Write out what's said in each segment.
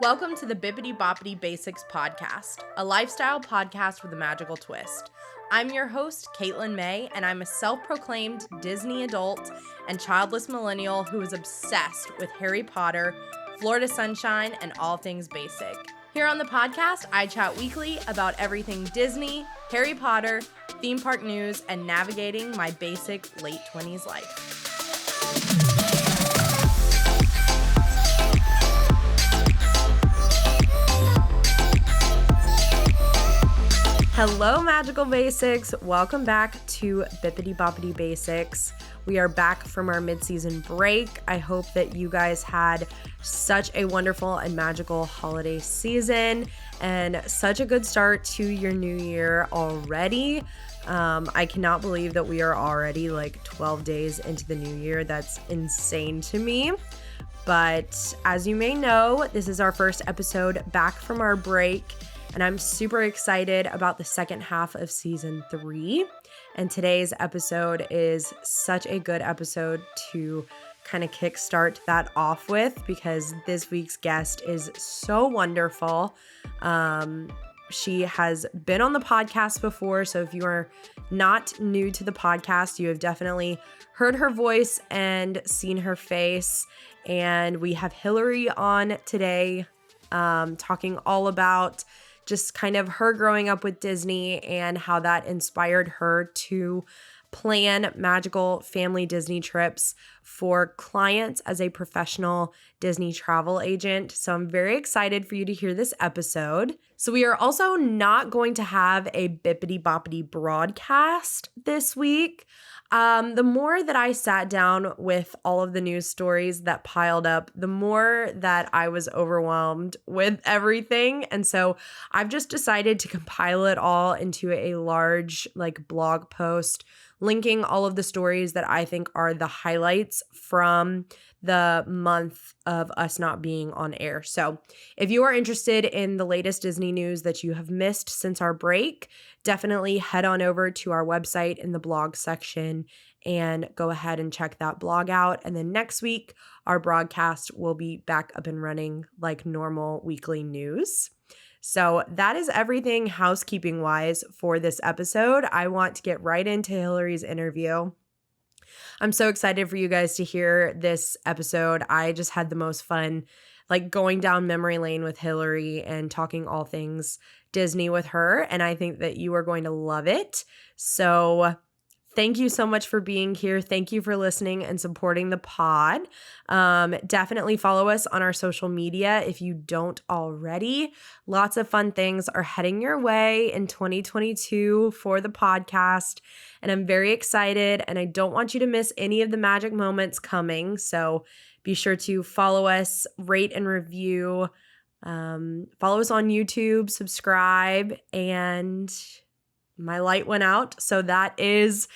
Welcome to the Bibbidi Bobbidi Basics podcast, a lifestyle podcast with a magical twist. I'm your host, Caitlin May, and I'm a self-proclaimed Disney adult and childless millennial who is obsessed with Harry Potter, Florida Sunshine, and all things basic. Here on the podcast, I chat weekly about everything Disney, Harry Potter, theme park news, and navigating my basic late 20s life. Hello, Magical Basics. Welcome back to Bibbidi Bobbidi Basics. We are back from our mid-season break. I hope that you guys had such a wonderful and magical holiday season and such a good start to your new year already. I cannot believe that we are already like 12 days into the new year. That's insane to me. But as you may know, this is our first episode back from our break. And I'm super excited about the second half of season 3. And today's episode is such a good episode to kind of kickstart that off with because this week's guest is so wonderful. She has been on the podcast before, so if you are not new to the podcast, you have definitely heard her voice and seen her face. And we have Hillary on today, talking all about just kind of her growing up with Disney and how that inspired her to plan magical family Disney trips for clients as a professional Disney travel agent. So I'm very excited for you to hear this episode. So we are also not going to have a Bibbidi Bobbidi broadcast this week. The more that I sat down with all of the news stories that piled up, the more that I was overwhelmed with everything. And so I've just decided to compile it all into a large blog post linking all of the stories that I think are the highlights from the month of us not being on air. So if you are interested in the latest Disney news that you have missed since our break, definitely head on over to our website in the blog section and go ahead and check that blog out. And then next week, our broadcast will be back up and running like normal weekly news. So that is everything housekeeping wise for this episode. I want to get right into Hillary's interview. I'm so excited for you guys to hear this episode. I just had the most fun going down memory lane with Hillary and talking all things Disney with her. And I think that you are going to love it. So thank you so much for being here. Thank you for listening and supporting the pod. Definitely follow us on our social media if you don't already. Lots of fun things are heading your way in 2022 for the podcast. And I'm very excited and I don't want you to miss any of the magic moments coming. So be sure to follow us, rate and review. Follow us on YouTube, subscribe, and my light went out. So that is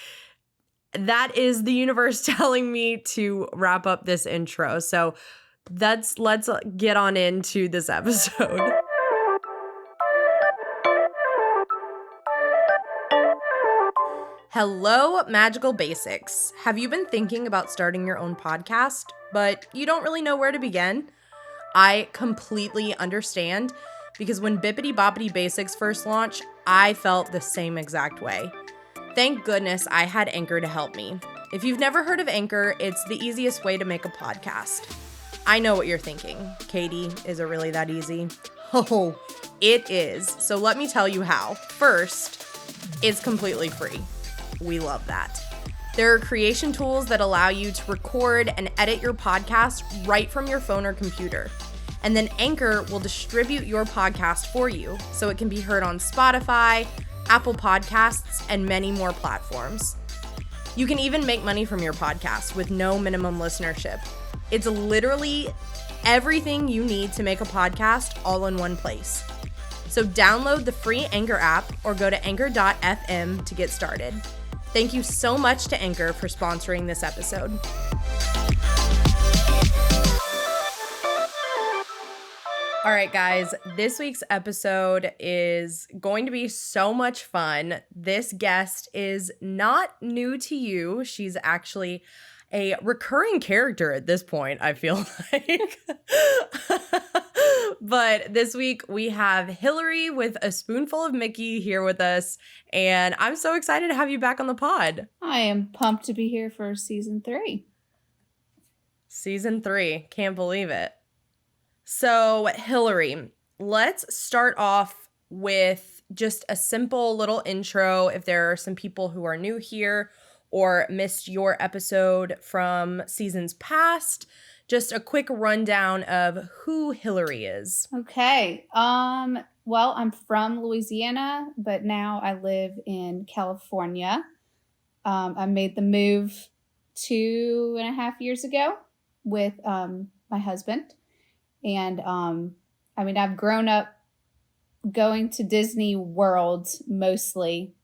the universe telling me to wrap up this intro. So let's get on into this episode. Hello, Magical Basics. Have you been thinking about starting your own podcast, but you don't really know where to begin? I completely understand because when Bibbidi Bobbidi Basics first launched, I felt the same exact way. Thank goodness I had Anchor to help me. If you've never heard of Anchor, it's the easiest way to make a podcast. I know what you're thinking. Katie, is it really that easy? Oh, it is. So let me tell you how. First, it's completely free. We love that. There are creation tools that allow you to record and edit your podcast right from your phone or computer. And then Anchor will distribute your podcast for you so it can be heard on Spotify, Apple Podcasts, and many more platforms. You can even make money from your podcast with no minimum listenership. It's literally everything you need to make a podcast all in one place. So download the free Anchor app or go to anchor.fm to get started. Thank you so much to Anchor for sponsoring this episode. All right, guys, this week's episode is going to be so much fun. This guest is not new to you. She's actually a recurring character at this point, I feel like. But this week we have Hillary with a spoonful of Mickey here with us. And I'm so excited to have you back on the pod. I am pumped to be here for season 3. Season 3. Can't believe it. So, Hillary, let's start off with just a simple little intro. If there are some people who are new here or missed your episode from seasons past, just a quick rundown of who Hillary is. Okay. Well, I'm from Louisiana, but now I live in California. I made the move 2.5 years ago with my husband. And I've grown up going to Disney World mostly.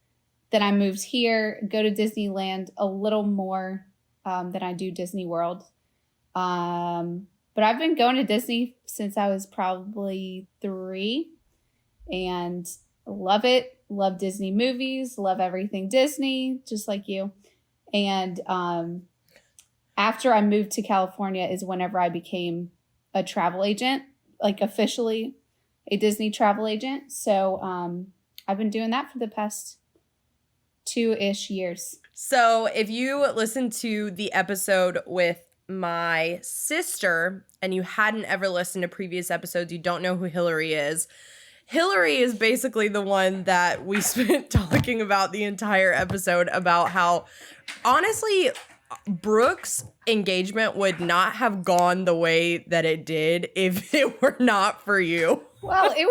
Then I moved here, go to Disneyland a little more than I do Disney World. But I've been going to Disney since I was probably 3 and love it. Love Disney movies, love everything Disney, just like you. And after I moved to California is whenever I became a travel agent, like officially a Disney travel agent. So I've been doing that for the past 2-ish years. So if you listen to the episode with my sister and you hadn't ever listened to previous episodes, you don't know who Hillary is. Hillary is basically the one that we spent talking about the entire episode about how, honestly, Brooke's engagement would not have gone the way that it did if it were not for you. Well, it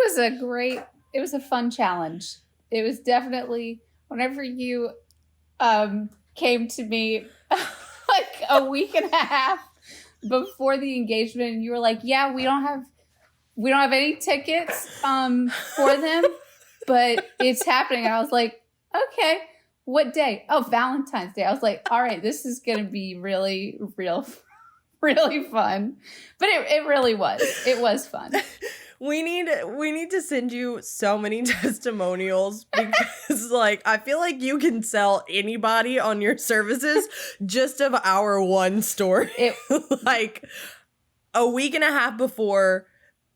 was a fun challenge. It was definitely, whenever you came to me like a week and a half before the engagement, and you were like, yeah, we don't have any tickets for them, but it's happening. And I was like, okay, what day? Oh, Valentine's Day. I was like, all right, this is going to be really fun. But it really was. It was fun. We need to send you so many testimonials because I feel like you can sell anybody on your services just of our one story. Like a week and a half before,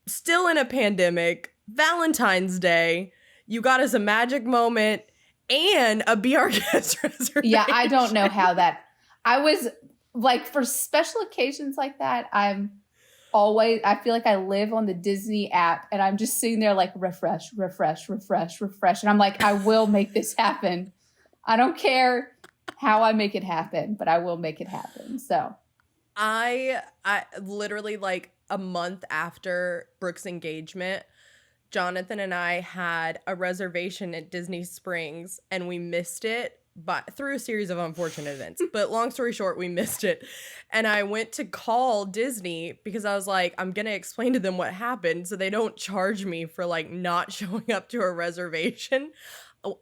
still in a pandemic, Valentine's Day, you got us a magic moment and a Be Our Guest reservation. Yeah, I don't know how that. I was like, for special occasions like that, I feel like I live on the Disney app and I'm just sitting there like refresh. And I'm like, I will make this happen. I don't care how I make it happen, but I will make it happen. So I literally, like a month after Brooke's engagement, Jonathan and I had a reservation at Disney Springs and we missed it through a series of unfortunate events. But long story short, we missed it. And I went to call Disney because I was like, I'm going to explain to them what happened so they don't charge me for like not showing up to a reservation.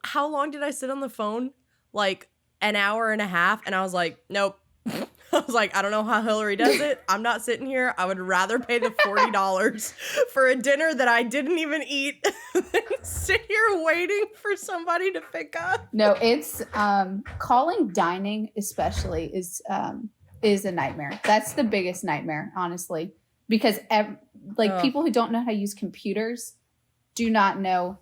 How long did I sit on the phone? Like an hour and a half. And I was like, nope. I was like, I don't know how Hillary does it. I'm not sitting here. I would rather pay the $40 for a dinner that I didn't even eat than sit here waiting for somebody to pick up. No, it's calling dining especially is a nightmare. That's the biggest nightmare, honestly, because people who don't know how to use computers do not know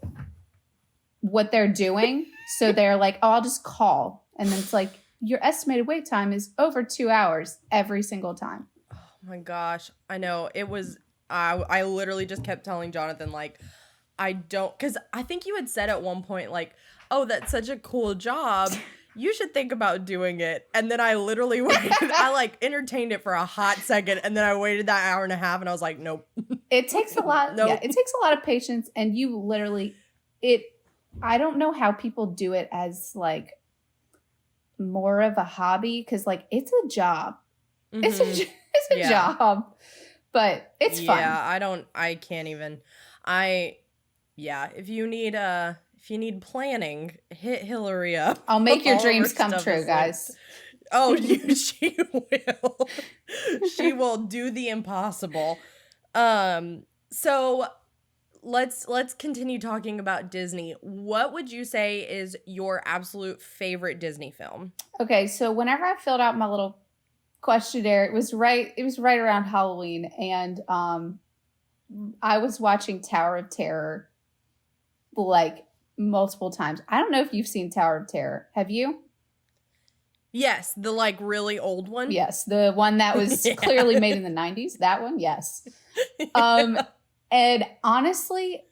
what they're doing. So they're like, oh, I'll just call. And then it's like, your estimated wait time is over 2 hours every single time. Oh my gosh. I know. It was, I literally just kept telling Jonathan, like, because I think you had said at one point, like, oh, that's such a cool job. You should think about doing it. And then I literally waited. I entertained it for a hot second. And then I waited that hour and a half and I was like, nope. It takes a lot. Nope. Yeah, it takes a lot of patience. And you literally, I don't know how people do it as like more of a hobby, because like it's a job. Mm-hmm. It's a job, but it's fun. Yeah, I can't even. If you need planning, hit Hillary up. I'll make your dreams come true, guys. Oh, she will. She will do the impossible. So let's continue talking about Disney. What would you say is your absolute favorite Disney film? Okay, so whenever I filled out my little questionnaire, it was right around Halloween, and I was watching Tower of Terror like multiple times. I don't know if you've seen Tower of Terror. Have you? Yes, the like really old one. Yes, the one that was clearly made in the 90s. That one, yes. And honestly,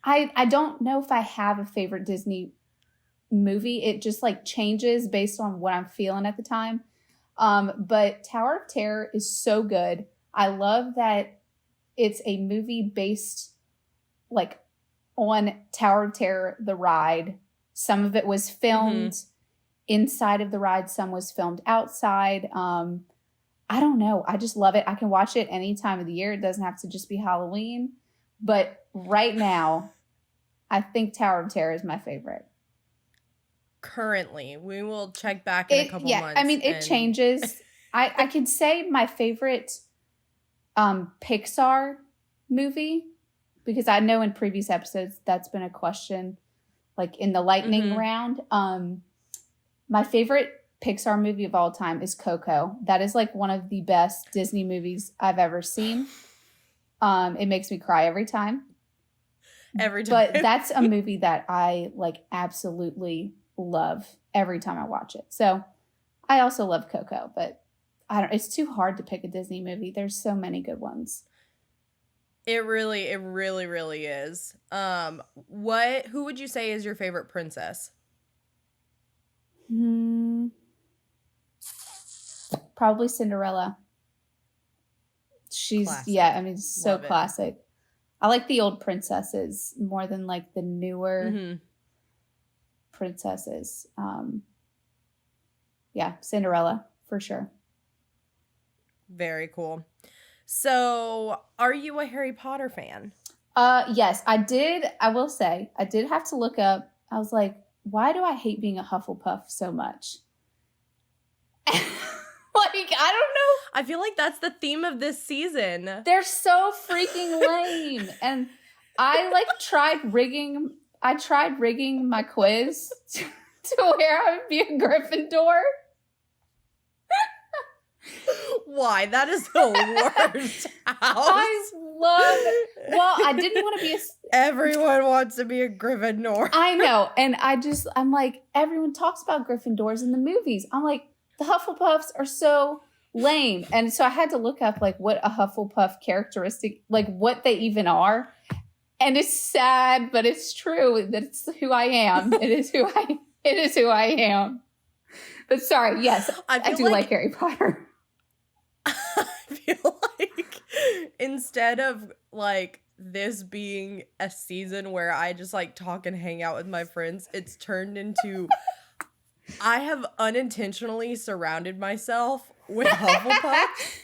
I don't know if I have a favorite Disney movie. It just like changes based on what I'm feeling at the time. But Tower of Terror is so good. I love that it's a movie based like on Tower of Terror, the ride. Some of it was filmed inside of the ride. Some was filmed outside. I don't know. I just love it. I can watch it any time of the year. It doesn't have to just be Halloween. But right now, I think Tower of Terror is my favorite. Currently, we will check back in a couple months. I mean, it changes. I could say my favorite Pixar movie, because I know in previous episodes that's been a question, like in the lightning round. My favorite Pixar movie of all time is Coco. That is like one of the best Disney movies I've ever seen. It makes me cry every time. Every time. But that's a movie that I like absolutely love every time I watch it. So I also love Coco, but it's too hard to pick a Disney movie. There's so many good ones. It really is. Who would you say is your favorite princess? Probably Cinderella. She's classic. Yeah, I mean, so classic. I like the old princesses more than like the newer princesses. Yeah, Cinderella for sure. Very cool. So, are you a Harry Potter fan? Yes, I did. I will say, I did have to look up. I was like, why do I hate being a Hufflepuff so much? Like, I don't know. I feel like that's the theme of this season. They're so freaking lame. And I like tried rigging my quiz to where I would be a Gryffindor. Why? That is the worst house. I didn't want to be Everyone wants to be a Gryffindor. I know. And I'm like, everyone talks about Gryffindors in the movies. I'm like, the Hufflepuffs are so lame. And so I had to look up like what a Hufflepuff characteristic, like what they even are. And it's sad, but it's true. That's who I am. It is who I am. But sorry, yes, I do like Harry Potter. I feel like instead of like this being a season where I just like talk and hang out with my friends, it's turned into I have unintentionally surrounded myself with Hufflepuffs,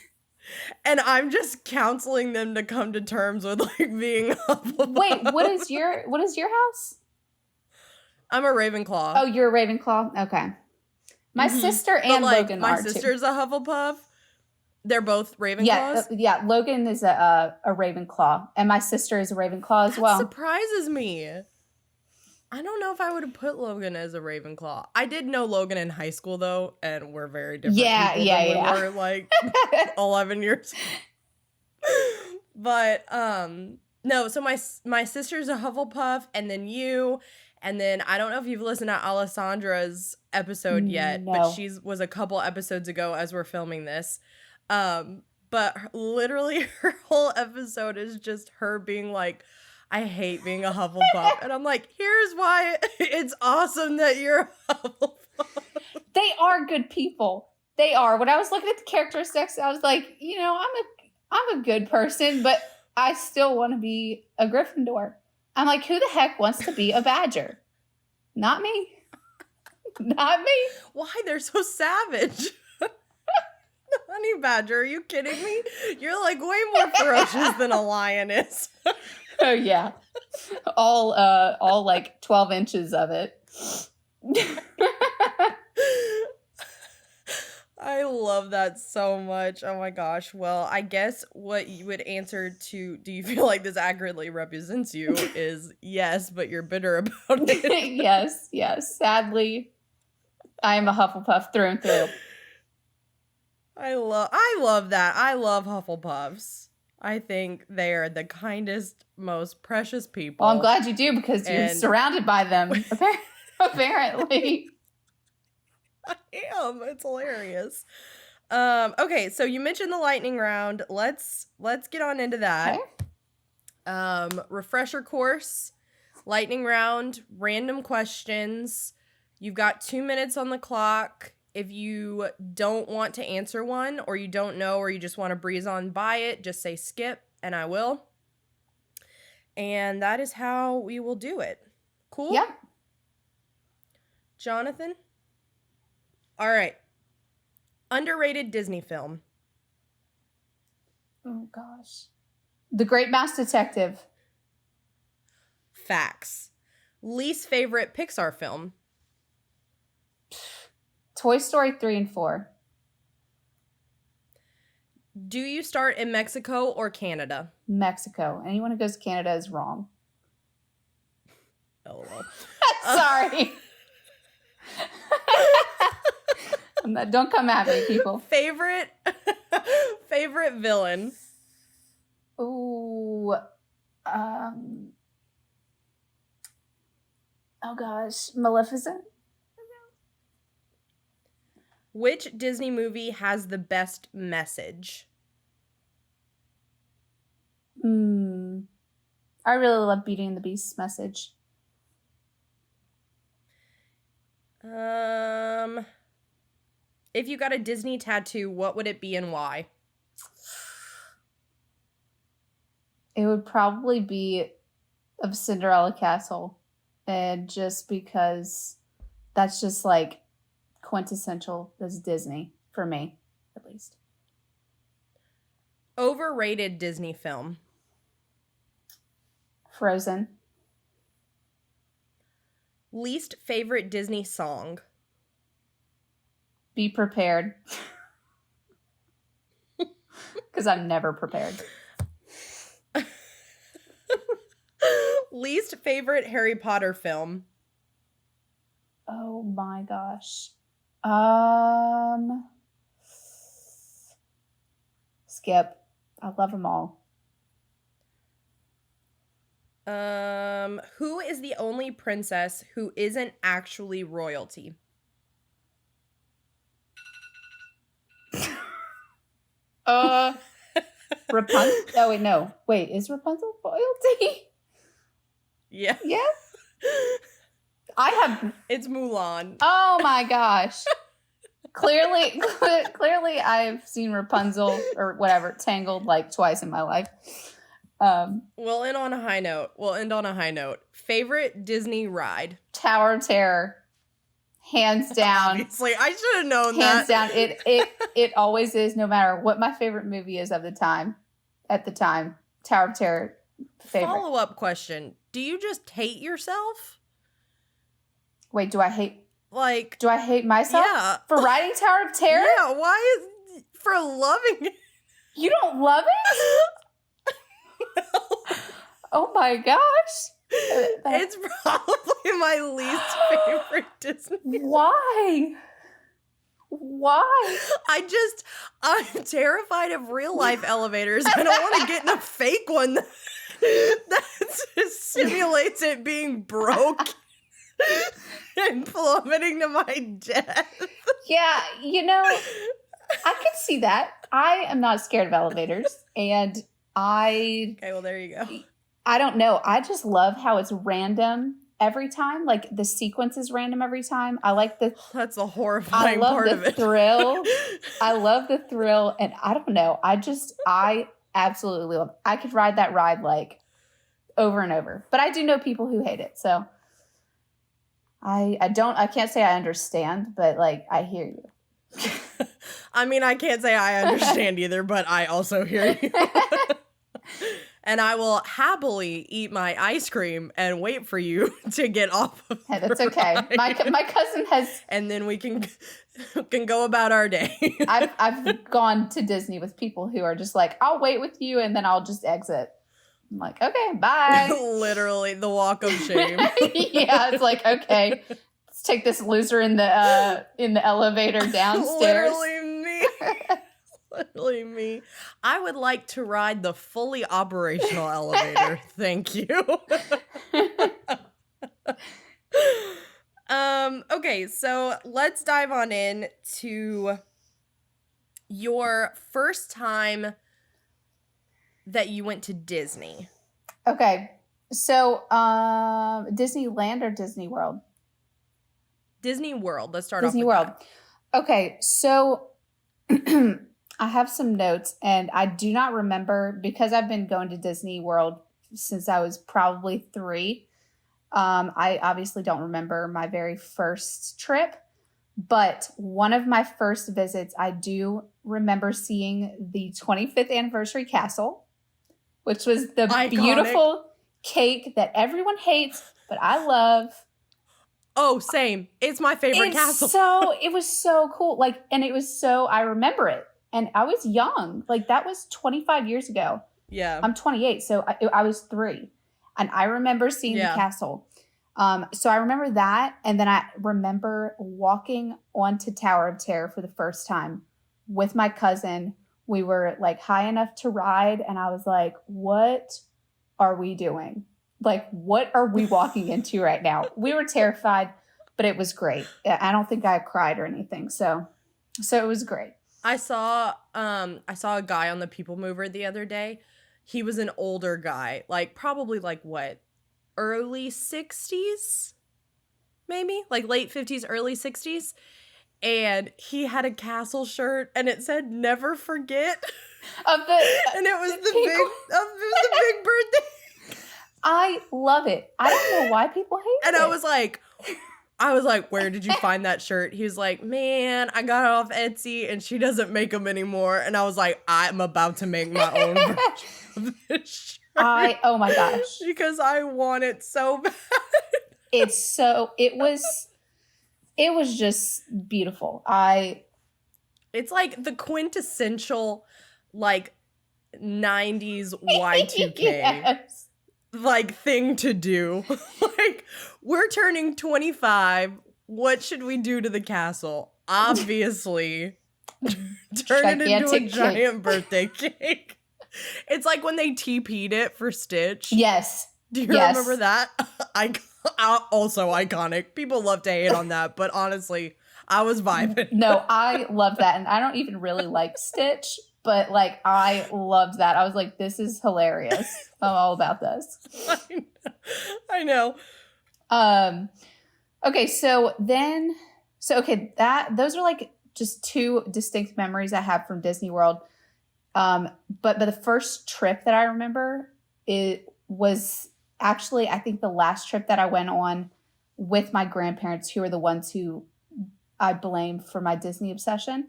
and I'm just counseling them to come to terms with like being Hufflepuff. Wait, what is your house? I'm a Ravenclaw. Oh, you're a Ravenclaw? Okay. My sister and Logan are too. My sister's a Hufflepuff. They're both Ravenclaws? Yeah. Logan is a Ravenclaw, and my sister is a Ravenclaw as well. That surprises me. I don't know if I would have put Logan as a Ravenclaw. I did know Logan in high school, though, and we're very different people than we were, like, 11 years. But, no, so my sister's a Hufflepuff, and then you, and then I don't know if you've listened to Alessandra's episode yet, but she was a couple episodes ago as we're filming this. But literally her whole episode is just her being like, I hate being a Hufflepuff. And I'm like, here's why it's awesome that you're a Hufflepuff. They are good people. They are. When I was looking at the characteristics, I was like, I'm a good person, but I still want to be a Gryffindor. I'm like, who the heck wants to be a Badger? Not me. Not me. Why? They're so savage. Honey Badger, are you kidding me? You're like way more ferocious than a lion is. Oh yeah. All like 12 inches of it. I love that so much. Oh my gosh. Well, I guess what you would answer to, do you feel like this accurately represents you, is yes, but you're bitter about it. Yes. Sadly, I am a Hufflepuff through and through. I love that. I love Hufflepuffs. I think they are the kindest, most precious people. Well, I'm glad you do because you're surrounded by them, apparently. I am. It's hilarious. Okay, so you mentioned the lightning round. Let's get on into that. Okay. Refresher course, lightning round, random questions. You've got 2 minutes on the clock. If you don't want to answer one, or you don't know, or you just want to breeze on by it, just say skip, and I will. And that is how we will do it. Cool? Yeah. Jonathan? All right. Underrated Disney film. Oh, gosh. The Great Mouse Detective. Facts. Least favorite Pixar film. Toy Story 3 and 4. Do you start in Mexico or Canada? Mexico. Anyone who goes to Canada is wrong. LOL. Sorry. Don't come at me, people. Favorite villain. Ooh. Oh gosh. Maleficent? Which Disney movie has the best message? I really love Beauty and the Beast's message. If you got a Disney tattoo, what would it be and why? It would probably be of Cinderella Castle. And just because that's just like quintessential as Disney for me, at least. Overrated Disney film. Frozen. Least favorite Disney song. Be prepared. Because I'm never prepared. Least favorite Harry Potter film. Oh my gosh. Skip. I love them all. Who is the only princess who isn't actually royalty? Rapunzel? Oh, wait, no. Wait, is Rapunzel royalty? Yeah. Yeah? It's Mulan. Oh my gosh. Clearly, I've seen Rapunzel or whatever, Tangled like twice in my life. We'll end on a high note. Favorite Disney ride? Tower of Terror. Hands down. Obviously, I should have known Hands that. down. It always is, no matter what my favorite movie is at the time. Tower of Terror. Favorite. Follow-up question. Do you just hate yourself? Wait, do I hate myself? Yeah. For riding Tower of Terror? Yeah, why is for loving it? You don't love it? No. Oh my gosh. It's probably my least favorite Disney. Why? I'm terrified of real life elevators. I don't want to get in a fake one that just simulates it being broke and plummeting to my death. Yeah, I could see that. I am not scared of elevators, and Okay, well, there you go. I don't know. I just love how it's random every time. Like, the sequence is random every time. I like the... That's a horrifying part of it. Thrill. I love the thrill, and I don't know. I absolutely love it. I could ride that ride, like, over and over. But I do know people who hate it, so... I can't say I understand, but, like, I hear you. I mean, I can't say I understand either, but I also hear you. And I will happily eat my ice cream and wait for you to get off of Hey, that's okay. My cousin has... And then we can go about our day. I've gone to Disney with people who are just like, I'll wait with you and then I'll just exit. I'm like, okay, bye. Literally the walk of shame. Yeah, it's like, okay, let's take this loser in the elevator downstairs. Literally me. Literally me. I would like to ride the fully operational elevator. Thank you. Okay, so let's dive on in to your first time that you went to Disney. Okay. So, Disneyland or Disney World? Disney World. Let's start Disney off with World. that. Okay, so I have some notes, and I do not remember because I've been going to Disney World since I was probably 3. I obviously don't remember my very first trip, but one of my first visits, I do remember seeing the 25th anniversary castle, which was the Iconic. beautiful cake that everyone hates, but I love. Oh, same. It's my favorite castle. So it was so cool. Like, and it was so, I remember it. And I was young. Like, that was 25 years ago. Yeah. I'm 28, so I was 3. And I remember seeing the castle. So I remember that. And then I remember walking onto Tower of Terror for the first time with my cousin. We were like high enough to ride. And I was like, what are we doing? Like, what are we walking into right now? We were terrified, but it was great. I don't think I cried or anything. So it was great. I saw a guy on the People Mover the other day. He was an older guy, like probably like what, early 60s, maybe like late 50s, early 60s. And he had a castle shirt and it said "Never Forget." And it was the big birthday. I love it. I don't know why people hate it. And I was like, where did you find that shirt? He was like, man, I got it off Etsy and she doesn't make them anymore. And I was like, I'm about to make my own version of this shirt. Oh my gosh. Because I want it so bad. It was just beautiful. It's like the quintessential like 90s Y2K. Yes. Like thing to do. Like, we're turning 25. What should we do to the castle? Obviously, turn it into a giant birthday cake. It's like when they TP'd it for Stitch. Yes. Do you remember that? Also iconic. People love to hate on that, but honestly, I was vibing. No, I love that. And I don't even really like Stitch, but like I loved that. I was like, this is hilarious. I'm all about this. I know. Okay, those are like just 2 distinct memories I have from Disney World. But the first trip that I remember, it was actually, I think, the last trip that I went on with my grandparents, who are the ones who I blame for my Disney obsession.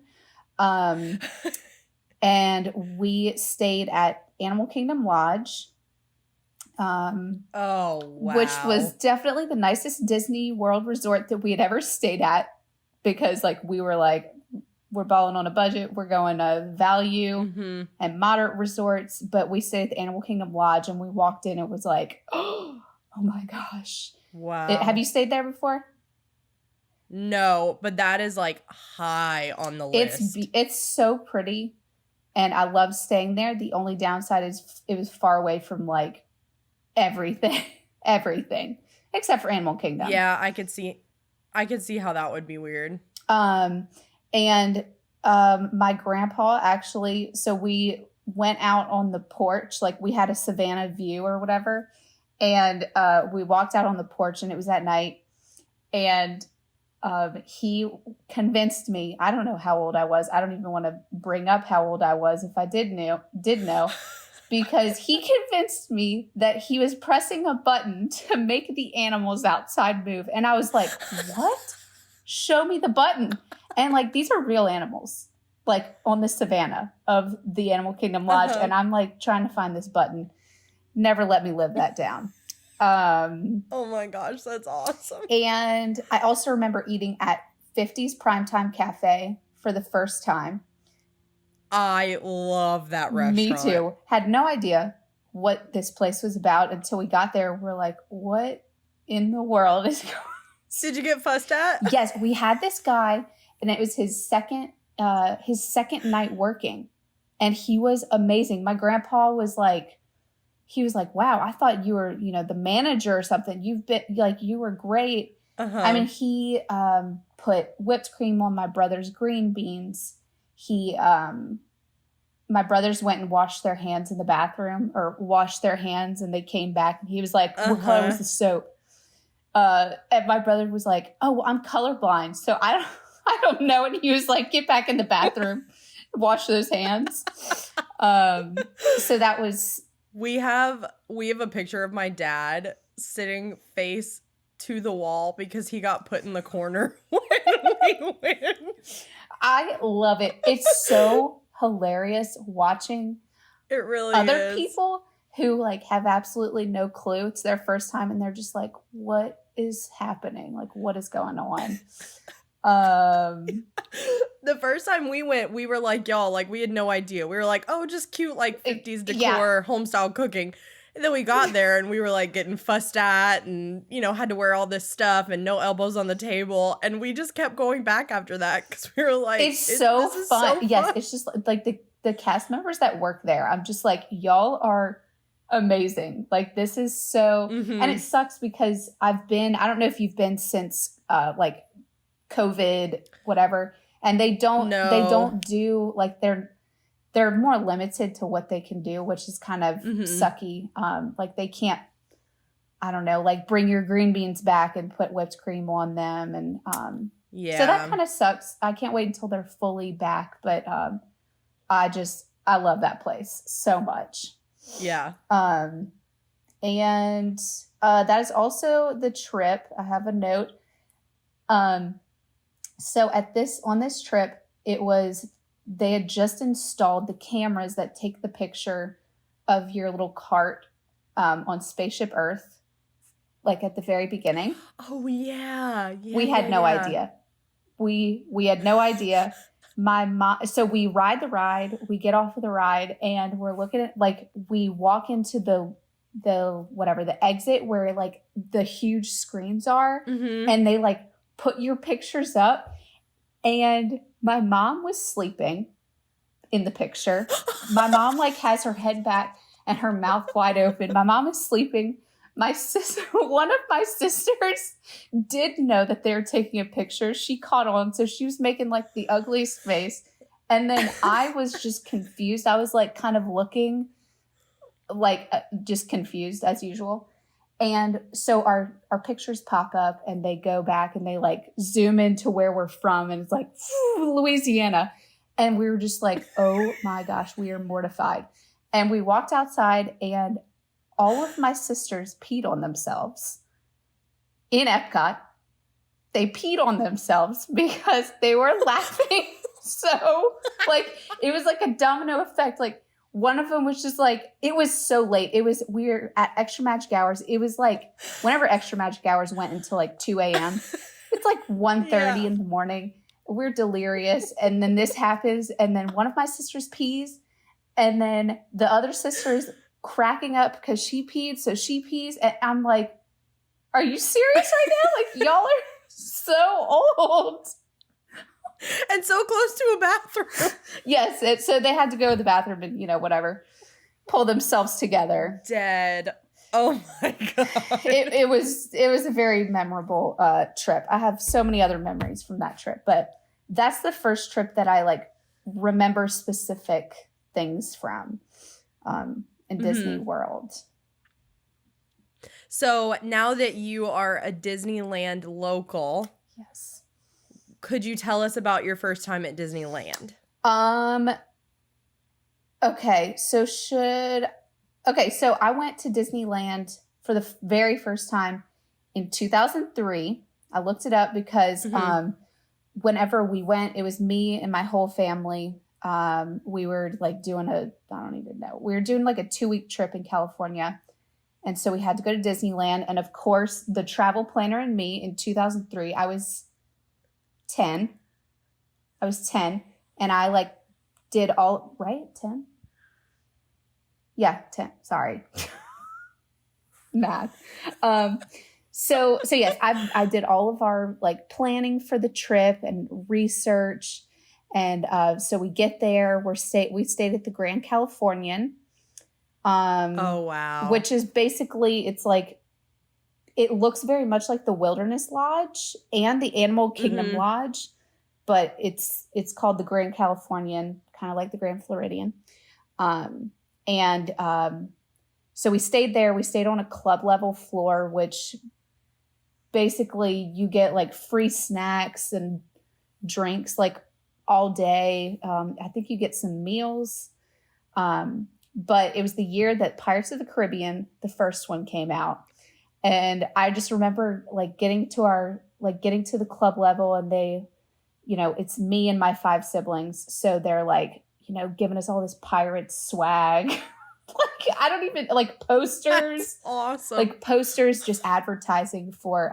And we stayed at Animal Kingdom Lodge. Oh, wow. Which was definitely the nicest Disney World resort that we had ever stayed at, because like we were like, we're balling on a budget. We're going to value and moderate resorts, but we stayed at the Animal Kingdom Lodge and we walked in. It was like, oh my gosh. Wow. Have you stayed there before? No, but that is like high on the list. It's so pretty. And I love staying there. The only downside is it was far away from like everything, except for Animal Kingdom. Yeah, I could see how that would be weird. And my grandpa actually, so we went out on the porch, like we had a Savannah view or whatever. And we walked out on the porch and it was at night. And he convinced me, I don't know how old I was. I don't even want to bring up how old I was if I did know, because he convinced me that he was pressing a button to make the animals outside move. And I was like, what? Show me the button. And like, these are real animals, like on the savannah of the Animal Kingdom Lodge. And I'm like trying to find this button. Never let me live that down. Oh my gosh, that's awesome. And I also remember eating at 50's Primetime Cafe for the first time. I love that restaurant. Me too. Had no idea what this place was about until we got there. We're like, what in the world is going on? Did you get fussed at? Yes, we had this guy, and it was his second night working. And he was amazing. My grandpa was like, wow, I thought you were, the manager or something. You've been like, you were great. Uh-huh. I mean, he put whipped cream on my brother's green beans. My brothers went and washed their hands in the bathroom, or washed their hands, and they came back and he was like, what color was the soap? And my brother was like, oh, well, I'm colorblind, so I don't know. And he was like, get back in the bathroom, wash those hands. So that was. We have a picture of my dad sitting face to the wall because he got put in the corner when we win. I love it. It's so hilarious watching it really other is. People who like have absolutely no clue. It's their first time and they're just like, what is happening? Like, what is going on? The first time we went, we were like, y'all, like, we had no idea. We were like, oh, just cute, like 50s decor, home style cooking. And then we got there and we were like getting fussed at and, had to wear all this stuff and no elbows on the table. And we just kept going back after that because we were like, it's so fun. Yes, it's just like the cast members that work there. I'm just like, y'all are amazing. Like, this is so, and it sucks because I don't know if you've been since like COVID, whatever. And they don't do like they're more limited to what they can do, which is kind of sucky. Like they can't, I don't know, like bring your green beans back and put whipped cream on them. And so that kind of sucks. I can't wait until they're fully back. But I love that place so much. Yeah. And that is also the trip. I have a note. So on this trip, they had just installed the cameras that take the picture of your little cart on Spaceship Earth, like at the very beginning. Oh, yeah. We had no idea. We had no idea. My mom, so we ride the ride, we get off of the ride, and we're looking at, like, we walk into the exit where, like, the huge screens are, and they, like, put your pictures up, and my mom was sleeping in the picture. My mom, like, has her head back and her mouth wide open. My mom is sleeping. My sister, one of my sisters did know that they were taking a picture. She caught on, so she was making, like, the ugliest face. And then I was just confused. I was, like, kind of looking, like, just confused as usual. And so our pictures pop up and they go back and they like zoom into where we're from. And it's like, Louisiana. And we were just like, oh my gosh, we are mortified. And we walked outside and all of my sisters peed on themselves in Epcot. They peed on themselves because they were laughing. So like, it was like a domino effect. Like, one of them was just like, it was so late. We were at Extra Magic Hours. It was like, whenever Extra Magic Hours went until like 2 a.m., it's like 1:30 in the morning. We're delirious. And then this happens. And then one of my sisters pees. And then the other sister's cracking up because she peed. So she pees. And I'm like, are you serious right now? Like, y'all are so old. And so close to a bathroom. Yes. So they had to go to the bathroom and, whatever, pull themselves together. Dead. Oh my God. It was a very memorable trip. I have so many other memories from that trip, but that's the first trip that I like remember specific things from in Disney World. So now that you are a Disneyland local. Yes. Could you tell us about your first time at Disneyland? Okay. So I went to Disneyland for the very first time in 2003. I looked it up because whenever we went, it was me and my whole family. We were like doing we were doing like a 2-week trip in California. And so we had to go to Disneyland. And of course, the travel planner and me in 2003, I was 10. And I like did all, right? 10? Yeah, 10. Sorry. Math. So yes, I did all of our like planning for the trip and research. And so we get there. We stayed at the Grand Californian. Oh, wow. Which is basically, it's like, it looks very much like the Wilderness Lodge and the Animal Kingdom Lodge, but it's called the Grand Californian, kind of like the Grand Floridian. So we stayed there. We stayed on a club level floor, which basically you get like free snacks and drinks like all day. I think you get some meals. But it was the year that Pirates of the Caribbean, the first one, came out. And I just remember like getting to the club level, and they, it's me and my 5 siblings. So they're like, giving us all this pirate swag. Like, I don't even, like, posters. That's awesome. Like posters just advertising for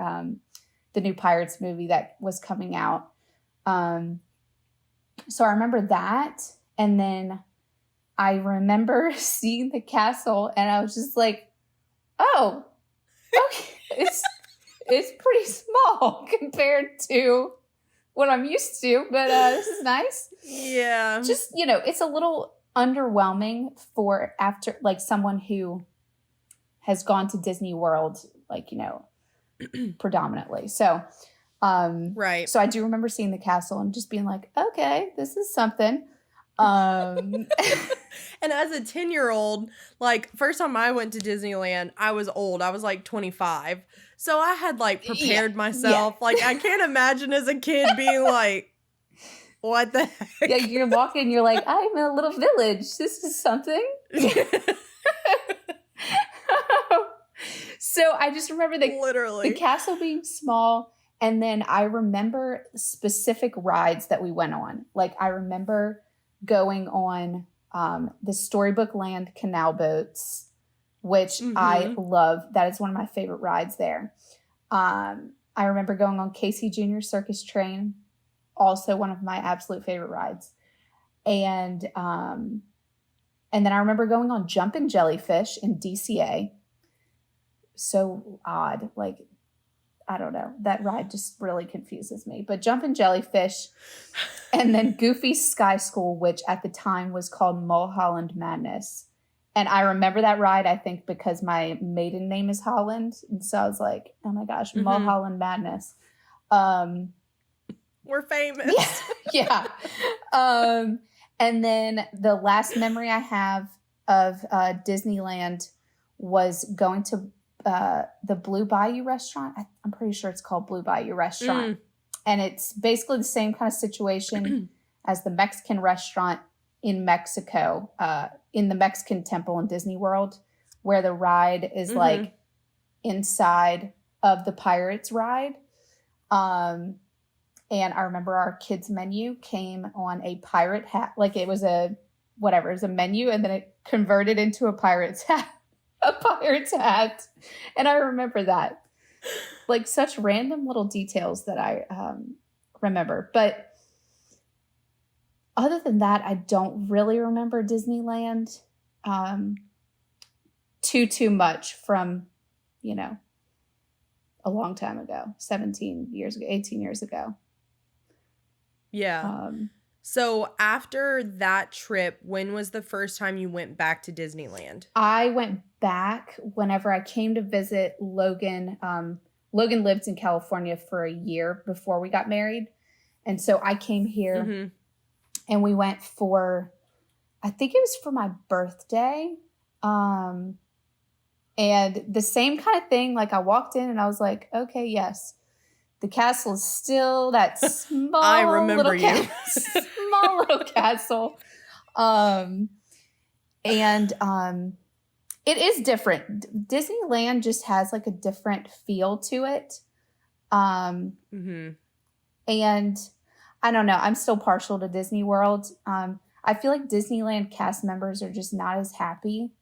the new Pirates movie that was coming out. So I remember that. And then I remember seeing the castle, and I was just like, oh, okay, it's pretty small compared to what I'm used to, but this is nice. Yeah. Just, it's a little underwhelming for after, like, someone who has gone to Disney World, like, predominantly. So, right. So I do remember seeing the castle and just being like, okay, this is something. And as a 10-year-old, like, first time I went to Disneyland, I was old. I was like 25. So I had like prepared myself. Yeah. Like, I can't imagine as a kid being like, what the heck? Yeah, you're walking, you're like, I'm in a little village. This is something. So I just remember the castle being small. And then I remember specific rides that we went on. Like, I remember going on the Storybook Land canal boats, which I love. That is one of my favorite rides there. I remember going on Casey Jr. Circus Train, also one of my absolute favorite rides. And then I remember going on Jumpin' Jellyfish in DCA. So odd. Like, I don't know. That ride just really confuses me. But Jumpin' Jellyfish, and then Goofy Sky School, which at the time was called Mulholland Madness. And I remember that ride, I think, because my maiden name is Holland. And so I was like, oh my gosh, Mulholland Madness. We're famous. Yeah. And then the last memory I have of Disneyland was going to the Blue Bayou restaurant. I'm pretty sure it's called Blue Bayou Restaurant. And it's basically the same kind of situation as the Mexican restaurant in Mexico, in the Mexican temple in Disney World, where the ride is like inside of the Pirates ride. And I remember our kids' menu came on a pirate hat. Like, it was it was a menu, and then it converted into a pirate's hat. And I remember that. Like, such random little details that I remember. But other than that, I don't really remember Disneyland too much from, a long time ago, 17 years ago, 18 years ago. Yeah. So after that trip, when was the first time you went back to Disneyland? I went back whenever I came to visit Logan. Logan lived in California for a year before we got married. And so I came here and we went for, I think it was for my birthday. And the same kind of thing, like, I walked in and I was like, okay, yes, the castle is still that small I remember you. Small little castle. It is different. Disneyland just has like a different feel to it. And I don't know, I'm still partial to Disney World. I feel like Disneyland cast members are just not as happy.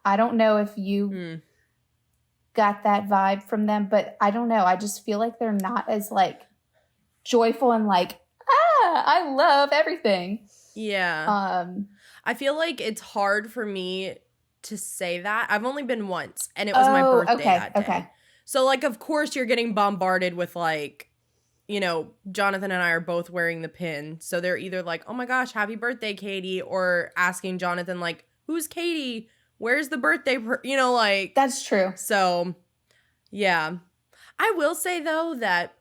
I don't know if you got that vibe from them, but I don't know. I just feel like they're not as like joyful and like, I love everything. Yeah. I feel like it's hard for me to say that. I've only been once, and it was my birthday that day. Okay. So, like, of course you're getting bombarded with, like, Jonathan and I are both wearing the pin. So they're either like, oh my gosh, happy birthday, Katie, or asking Jonathan, like, who's Katie? Where's the birthday? Like. That's true. So, yeah. I will say, though, that,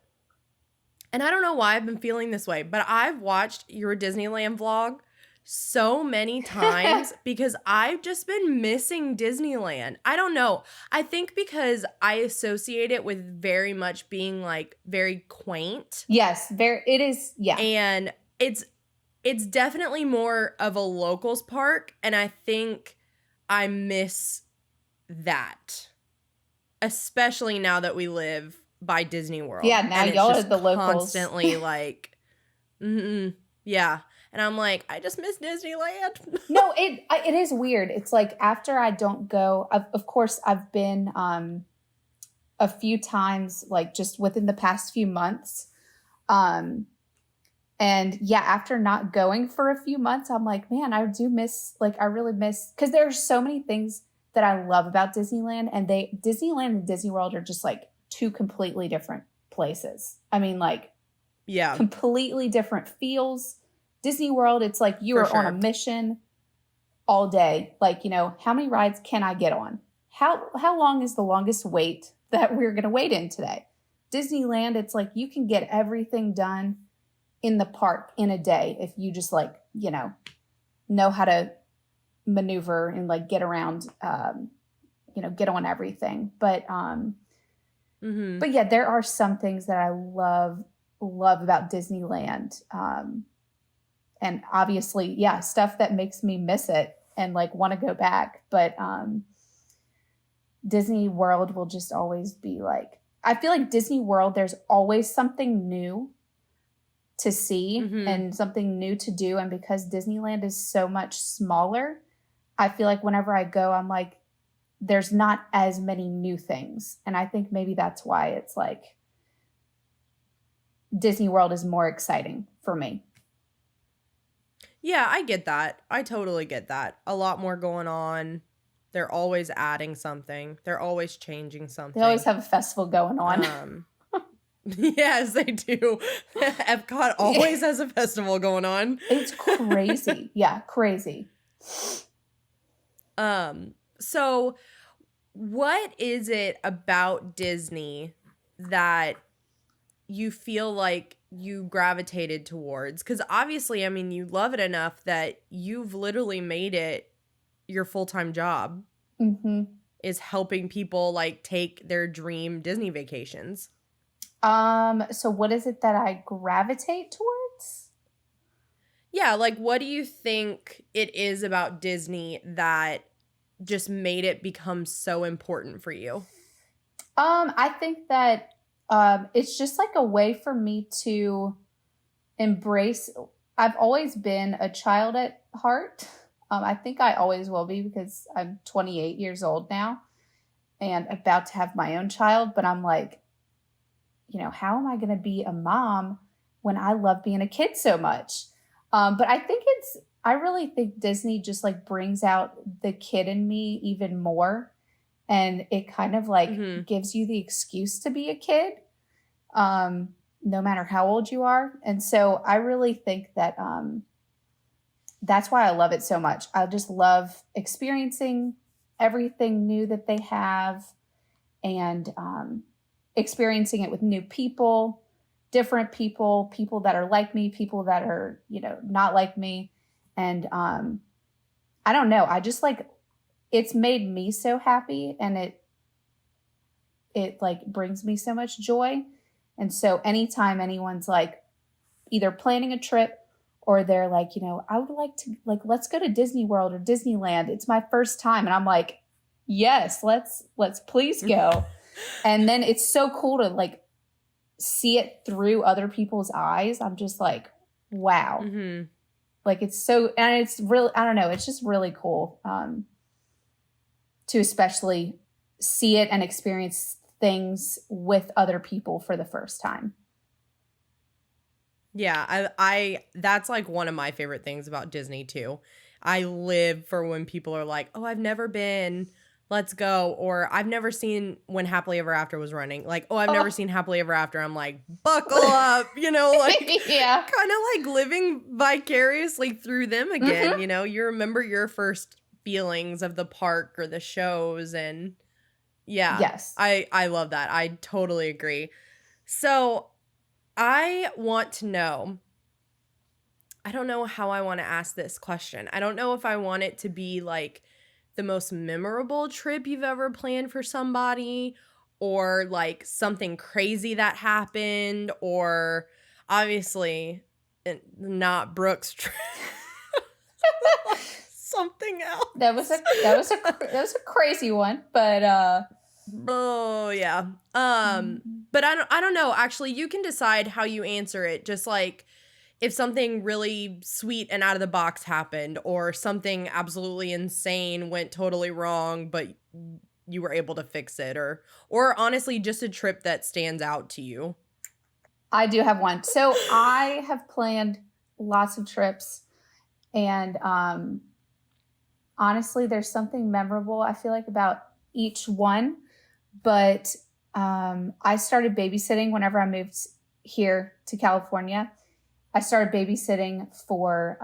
and I don't know why I've been feeling this way, but I've watched your Disneyland vlog so many times because I've just been missing Disneyland. I don't know. I think because I associate it with very much being like very quaint. Yes, it is. Yeah. And it's definitely more of a locals park. And I think I miss that, especially now that we live by Disney World. Yeah, now y'all are the locals. Constantly like, yeah. And I'm like, I just miss Disneyland. No, it is weird. It's like after I don't go, of course, I've been a few times, like just within the past few months. And yeah, after not going for a few months, I'm like, man, I do miss, I really miss, because there are so many things that I love about Disneyland. And Disneyland and Disney World are just like two completely different places. I mean, yeah, completely different feels. Disney World, it's like you are on a mission all day. Like, how many rides can I get on? How long is the longest wait that we're going to wait in today? Disneyland, it's like you can get everything done in the park in a day if you just know how to maneuver and get around, get on everything. But but yeah, there are some things that I love about Disneyland. And obviously, yeah, stuff that makes me miss it and want to go back. But Disney World will just always be I feel like Disney World, there's always something new to see and something new to do. And because Disneyland is so much smaller, I feel like whenever I go, I'm like, there's not as many new things. And I think maybe that's why it's Disney World is more exciting for me. Yeah, I get that. I totally get that. A lot more going on. They're always adding something. They're always changing something. They always have a festival going on. Yes, they do. Epcot always has a festival going on. It's crazy. Yeah, crazy. So what is it about Disney that you feel like you gravitated towards? Because obviously, I mean, you love it enough that you've literally made it your full-time job is helping people take their dream Disney vacations. So what is it that I gravitate towards? Yeah, what do you think it is about Disney that just made it become so important for you? I think that it's just a way for me to embrace. I've always been a child at heart. I think I always will be because I'm 28 years old now and about to have my own child. But I'm how am I going to be a mom when I love being a kid so much? But I really think Disney just brings out the kid in me even more. And it kind of gives you the excuse to be a kid, no matter how old you are. And so I really think that that's why I love it so much. I just love experiencing everything new that they have and experiencing it with new people, different people that are like me, people that are, not like me. And I don't know. I just it's made me so happy and it brings me so much joy. And so anytime anyone's either planning a trip or they're I would like to let's go to Disney World or Disneyland. It's my first time. And I'm yes, let's please go. And then it's so cool to see it through other people's eyes. I'm just wow. It's so, and it's really, I don't know, it's just really cool to especially see it and experience things with other people for the first time. Yeah, I that's one of my favorite things about Disney too. I live for when people are oh, I've never been. let's go. Or I've never seen when Happily Ever After was running. Like, oh, I've never seen Happily Ever After. I'm like, buckle up, you know, like Yeah. kind of like living vicariously through them again. You know, you remember your first feelings of the park or the shows, and yeah, Yes. I love that. I totally agree. So I want to know, I don't know how I want to ask this question. I don't know if I want it to be like the most memorable trip you've ever planned for somebody, or like something crazy that happened, or obviously not Brooke's trip. Something else. That was a crazy one, but oh yeah. But I don't know. Actually, you can decide how you answer it. Just like if something really sweet and out of the box happened, or something absolutely insane went totally wrong, but you were able to fix it, or honestly just a trip that stands out to you. I do have one. So I have planned lots of trips, and honestly, there's something memorable, I feel like, about each one. But I started babysitting whenever I moved here to California. I started babysitting for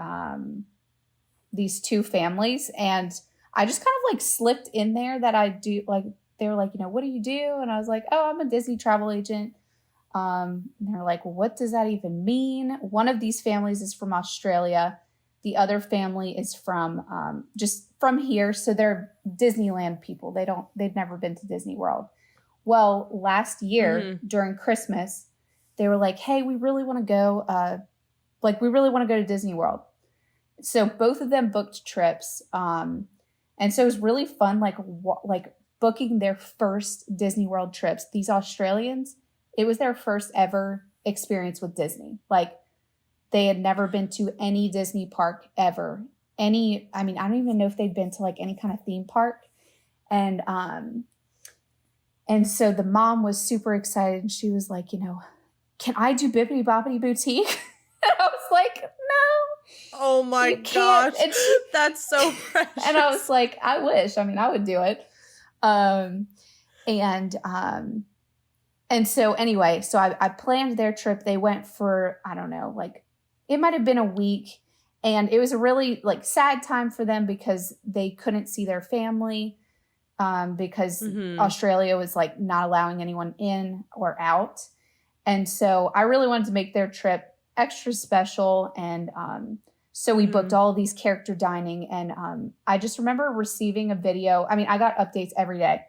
these two families, and I just kind of like slipped in there that I do, like, they were like, you know, what do you do? And I was like, oh, I'm a Disney travel agent. And they're like, well, what does that even mean? One of these families is from Australia. The other family is from just from here. So they're Disneyland people. They've never been to Disney World. Well, last year during Christmas, they were like, hey, we really want to go, to Disney World. So both of them booked trips. And so it was really fun, like booking their first Disney World trips. These Australians, it was their first ever experience with Disney. Like, they had never been to any Disney park ever. I don't even know if they'd been to like any kind of theme park. And so the mom was super excited, and she was like, you know, can I do Bibbidi Bobbidi Boutique? And I was like, no. Oh my gosh. That's so precious. And I was like, I wish. I mean, I would do it. And so anyway, so I planned their trip. They went for, I don't know, like it might have been a week. And it was a really like sad time for them because they couldn't see their family because Australia was like not allowing anyone in or out. And so I really wanted to make their trip extra special. And so we booked all of these character dining. And I just remember receiving a video. I mean, I got updates every day,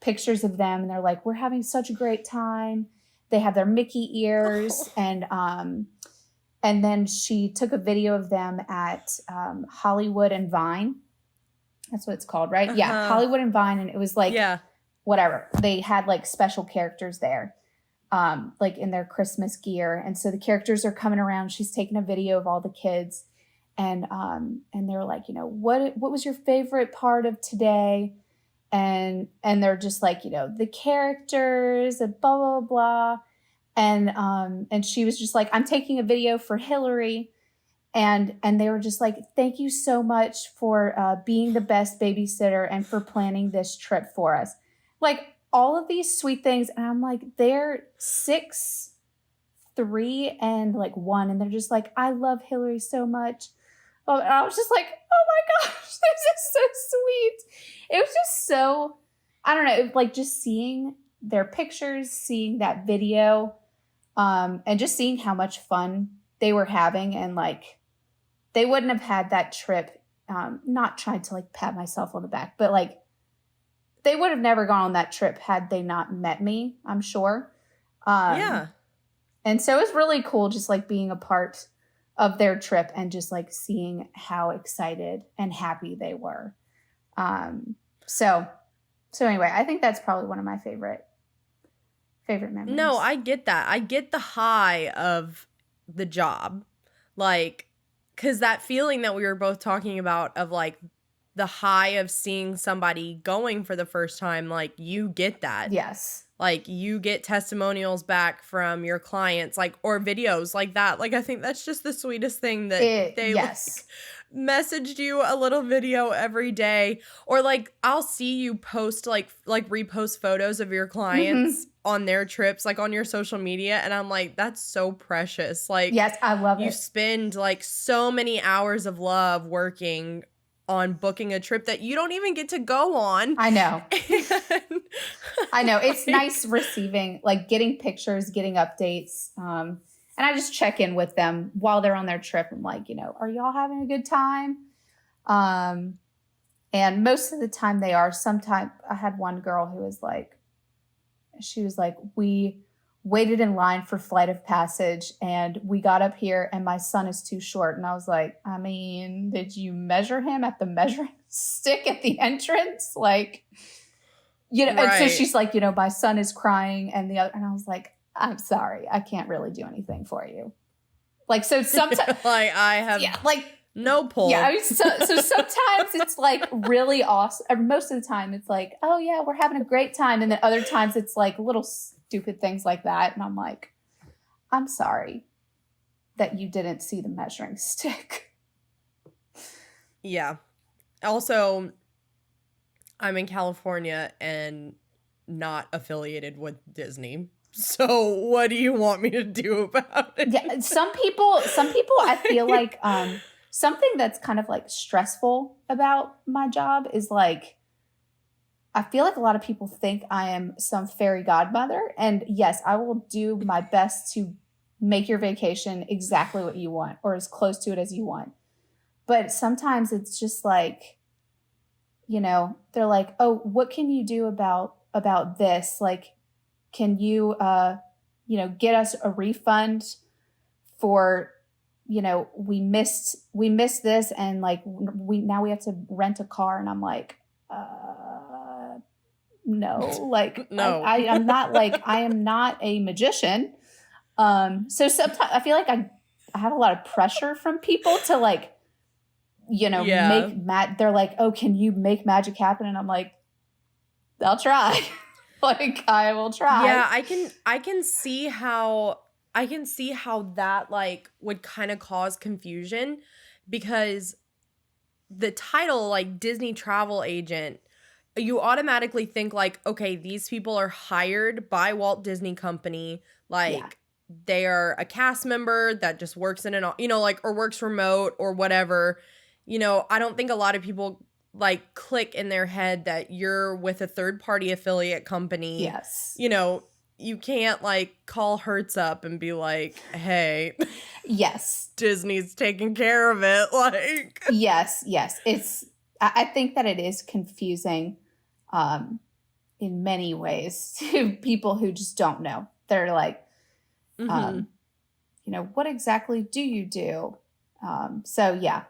pictures of them. And they're like, we're having such a great time. They have their Mickey ears. And then she took a video of them at Hollywood and Vine. That's what it's called, right? Yeah, Hollywood and Vine. And it was like, whatever. They had like special characters there, like in their Christmas gear. And so the characters are coming around. She's taking a video of all the kids. And they were like, you know, what was your favorite part of today? And they're just like, you know, the characters and blah, blah, blah. And she was just like, I'm taking a video for Hillary. And they were just like, thank you so much for being the best babysitter and for planning this trip for us. Like all of these sweet things. And I'm like, they're 6, 3, and like 1. And they're just like, I love Hillary so much. Oh, and I was just like, oh my gosh, this is so sweet. It was just so, I don't know, like just seeing their pictures, seeing that video, and just seeing how much fun they were having. And like, they wouldn't have had that trip, not trying to like pat myself on the back, but like, they would have never gone on that trip had they not met me, I'm sure. And so it was really cool just like being a part of their trip and just like seeing how excited and happy they were. So anyway, I think that's probably one of my favorite memories. No, I get that. I get the high of the job. Like, because that feeling that we were both talking about of like the high of seeing somebody going for the first time, like you get that. Yes. like you get testimonials back from your clients, like, or videos like that. Like, I think that's just the sweetest thing that they yes. messaged you a little video every day. Or like I'll see you post like repost photos of your clients on their trips, like on your social media, and I'm like, that's so precious. Like, yes, I love you it. spend like so many hours of love working on booking a trip that you don't even get to go on. I know. I know. It's nice receiving, like getting pictures, getting updates. And I just check in with them while they're on their trip. I'm like, are y'all having a good time? And most of the time they are. Sometimes I had one girl who was like, we waited in line for flight of passage and we got up here and my son is too short. And I was like, I mean, did you measure him at the measuring stick at the entrance? Like, right. And so she's like, my son is crying and and I was like, I'm sorry, I can't really do anything for you. Like, so sometimes like I have no pull. Yeah, I mean, so sometimes it's like really awesome. Or most of the time it's like, oh yeah, we're having a great time. And then other times it's like little stupid things like that. And I'm like, I'm sorry that you didn't see the measuring stick. Yeah. Also, I'm in California and not affiliated with Disney. So what do you want me to do about it? Yeah, some people I feel like something that's kind of like stressful about my job is like, I feel like a lot of people think I am some fairy godmother. And yes, I will do my best to make your vacation exactly what you want or as close to it as you want. But sometimes it's just like, they're like, oh, what can you do about this? Like, can you, get us a refund for, we missed this and like now we have to rent a car. And I'm like, no, like, no, I am not like, I am not a magician. So sometimes I feel like I have a lot of pressure from people to like, they're like, oh, can you make magic happen? And I'm like, I'll try. Like, I will try. Yeah, I can see how that like would kind of cause confusion because the title, like Disney travel agent, you automatically think like, okay, these people are hired by Walt Disney Company, like they are a cast member that just works in an, like, or works remote or whatever. I don't think a lot of people like click in their head that you're with a third party affiliate company. Yes. You can't like call Hertz up and be like, hey, yes, Disney's taking care of it. Like, yes. I think that it is confusing in many ways to people who just don't know. They're like, what exactly do you do? So yeah,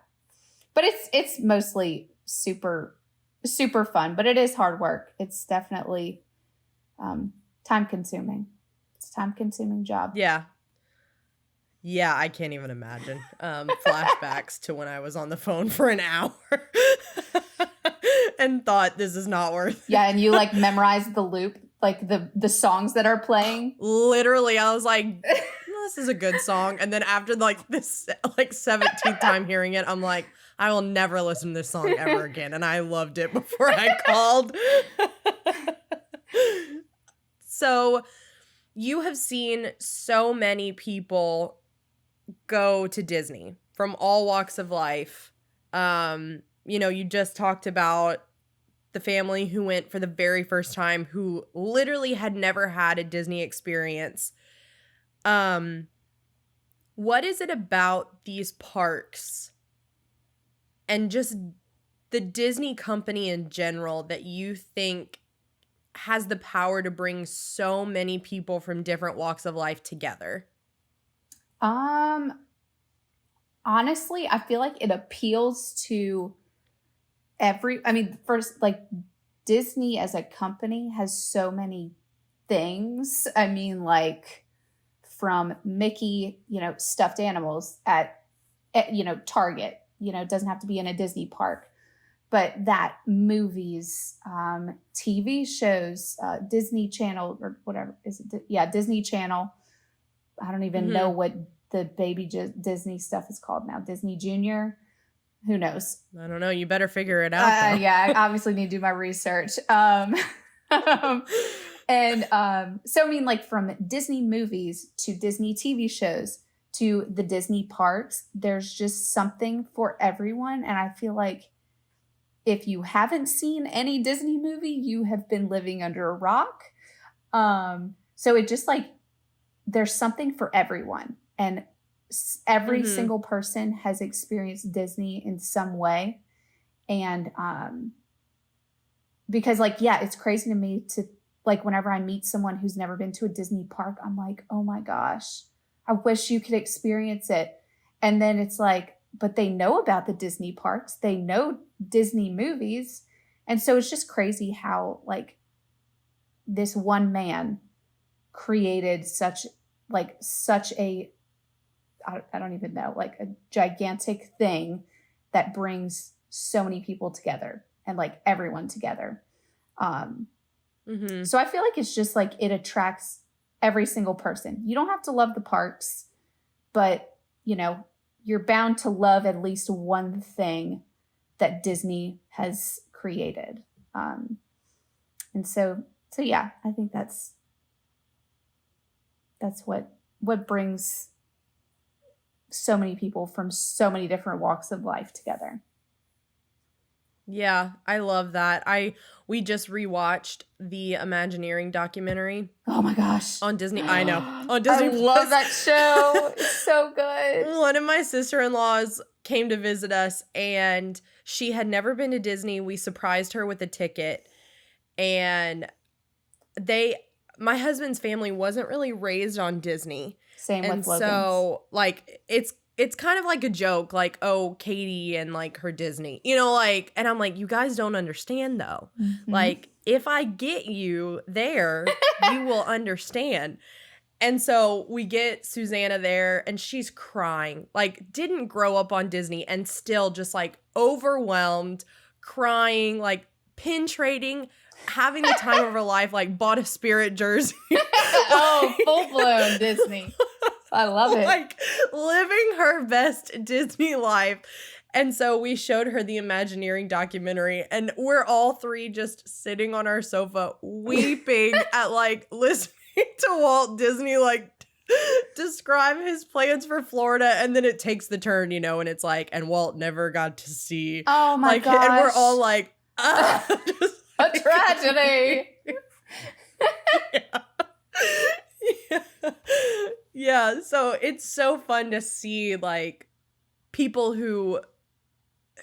but it's mostly super, super fun, but it is hard work. It's definitely time consuming. It's a time consuming job. Yeah, I can't even imagine. Flashbacks to when I was on the phone for an hour and thought this is not worth it. Yeah, and you like memorized the loop, like the songs that are playing. Literally, I was like, this is a good song. And then after like this like 17th time hearing it, I'm like, I will never listen to this song ever again. And I loved it before I called. So you have seen so many people go to Disney from all walks of life. You just talked about the family who went for the very first time, who literally had never had a Disney experience. What is it about these parks and just the Disney company in general that you think has the power to bring so many people from different walks of life together? Honestly, I feel like it appeals to first, like Disney as a company has so many things. I mean, like from Mickey, stuffed animals at Target, it doesn't have to be in a Disney park. but that movies, TV shows, Disney Channel or whatever is it? Yeah, Disney Channel. I don't even know what the baby Disney stuff is called now. Disney Junior. Who knows? I don't know. You better figure it out. Yeah, I obviously need to do my research. So I mean, like from Disney movies to Disney TV shows to the Disney parks, there's just something for everyone. And I feel like if you haven't seen any Disney movie, you have been living under a rock. So it just like, there's something for everyone. And every single person has experienced Disney in some way. And because like, yeah, it's crazy to me to like, whenever I meet someone who's never been to a Disney park, I'm like, oh my gosh, I wish you could experience it. And then it's like, but they know about the Disney parks. They know Disney movies. And so it's just crazy how like this one man created such a, I don't even know, like a gigantic thing that brings so many people together and like everyone together. So I feel like it's just like it attracts every single person. You don't have to love the parks, but you know, you're bound to love at least one thing that Disney has created. And so yeah, I think that's what brings so many people from so many different walks of life together. Yeah, I love that. We just rewatched the Imagineering documentary. Oh my gosh. On Disney. I know. On Disney. I love that show. It's so good. One of my sister-in-laws came to visit us and she had never been to Disney. We surprised her with a ticket. And my husband's family wasn't really raised on Disney. Same with Logan's. So like it's kind of like a joke, like, oh, Katie and like her Disney, you know, like, and I'm like, you guys don't understand though. Like, if I get you there, you will understand. And so we get Susanna there and she's crying, like didn't grow up on Disney and still just like overwhelmed, crying, like pin trading, having the time of her life, like bought a Spirit jersey. Oh, full blown Disney. I love it. Like living her best Disney life. And so we showed her the Imagineering documentary and we're all three just sitting on our sofa weeping at like listening to Walt Disney like describe his plans for Florida, and then it takes the turn, you know, and it's like, and Walt never got to see. Oh my gosh. And we're all like, just a tragedy. Yeah, so it's so fun to see like people who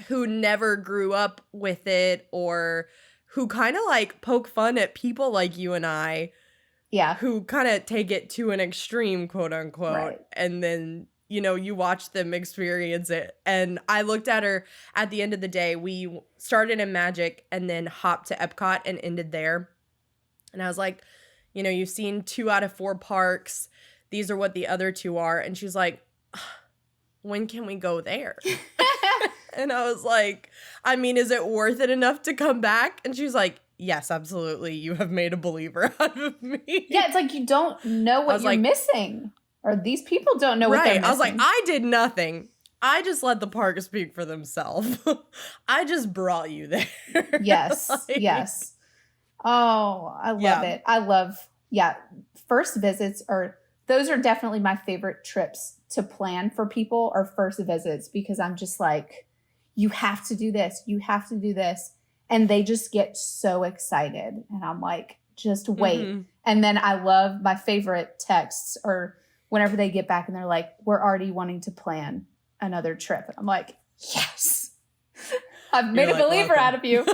never grew up with it or who kind of like poke fun at people like you and I. Yeah. Who kind of take it to an extreme, quote unquote. Right. And then, you know, you watch them experience it. And I looked at her at the end of the day. We started in Magic and then hopped to Epcot and ended there. And I was like, you know, you've seen 2 out of 4 parks. These are what the other 2 are. And she's like, when can we go there? And I was like, I mean, is it worth it enough to come back? And she's like, yes, absolutely. You have made a believer out of me. Yeah, it's like you don't know what you're missing. Or these people don't know what they're missing. I was like, I did nothing. I just let the park speak for themselves. I just brought you there. Yes, yes. Oh, I love it. I love, first visits those are definitely my favorite trips to plan for people are first visits because I'm just like, you have to do this. You have to do this. And they just get so excited. And I'm like, just wait. Mm-hmm. And then I love my favorite texts or whenever they get back and they're like, we're already wanting to plan another trip. And I'm like, yes, I've made a believer out of you.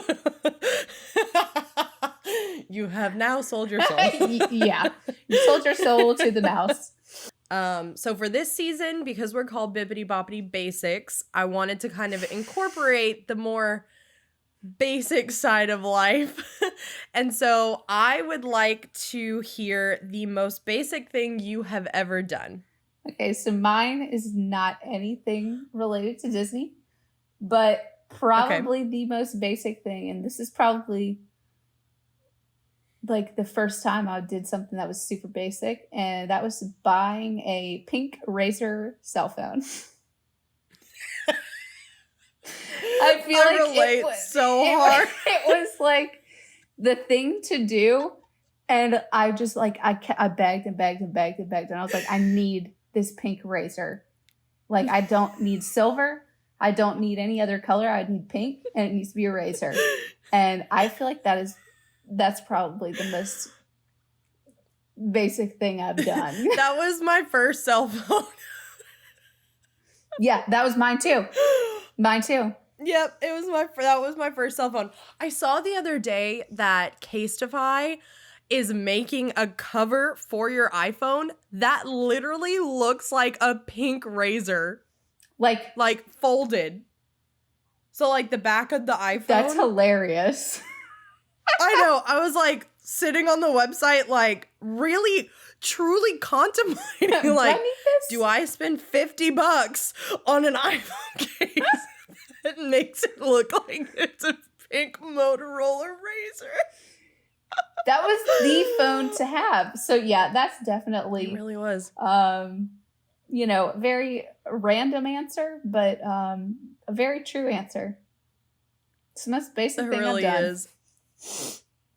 You have now sold your soul. Yeah. You sold your soul to the mouse. So for this season, because we're called Bibbidi Bobbidi Basics, I wanted to kind of incorporate the more basic side of life. And so I would like to hear the most basic thing you have ever done. Okay, so mine is not anything related to Disney, but Probably the most basic thing, and this is probably like the first time I did something that was super basic, and that was buying a pink Razor cell phone. I feel like relate so hard. It was like the thing to do, and I just like I begged and begged and begged and begged, and I was like, I need this pink Razor. Like, I don't need silver. I don't need any other color. I need pink, and it needs to be a Razor. And I feel like that's probably the most basic thing I've done. That was my first cell phone. Yeah, that was mine too. Mine too. Yep, that was my first cell phone. I saw the other day that Casetify is making a cover for your iPhone that literally looks like a pink Razor. Like folded. So like the back of the iPhone. That's hilarious. I know. I was like sitting on the website like really truly contemplating like, do I spend $50 on an iPhone case that makes it look like it's a pink Motorola Razor? That was the phone to have. So yeah, that's definitely it really was. Very random answer, but a very true answer. It's the most basic thing really I've done. Is.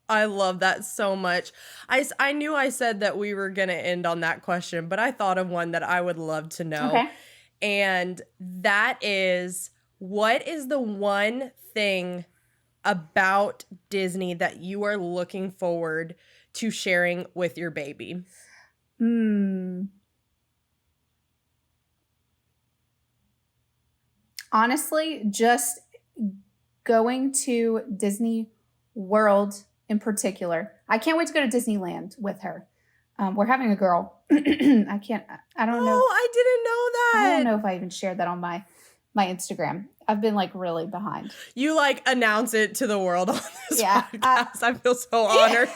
I love that so much. I knew I said that we were going to end on that question, but I thought of one that I would love to know. Okay. And that is, what is the one thing about Disney that you are looking forward to sharing with your baby? Honestly, just going to Disney World in particular. I can't wait to go to Disneyland with her. We're having a girl. I don't know. I didn't know that. I don't know if I even shared that on my Instagram. I've been like really behind. You like announce it to the world on this podcast. I feel so honored.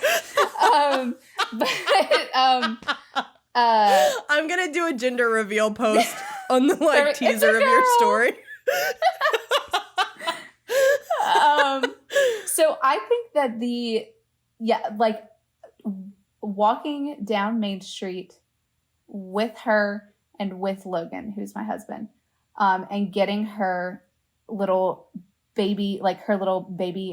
I'm gonna do a gender reveal post on the teaser of your story. So I think that walking down Main Street with her and with Logan, who's my husband, and getting her little baby